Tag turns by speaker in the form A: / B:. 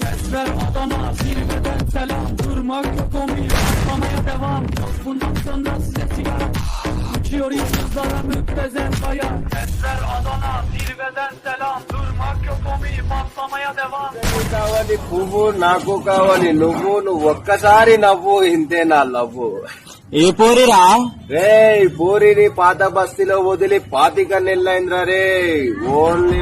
A: Sesler Adana, zirveden selam. Durmak yok omi, patlamaya devam. Bundan sonra size sigara. Uçuyor yıldızlara müptezel kaya. Sesler Adana, zirveden selam. Durmak yok omi, patlamaya devam.
B: కావాలి పువ్వు నాకు కావాలి నువ్వు ఒక్కసారి నవ్వు ఇంతే నా లవ్వు.
C: ఏ పోరిరా?
B: రే పూరిని పాత బస్తీలో వదిలి 25 నెలలైందిరా రే. ఓన్లీ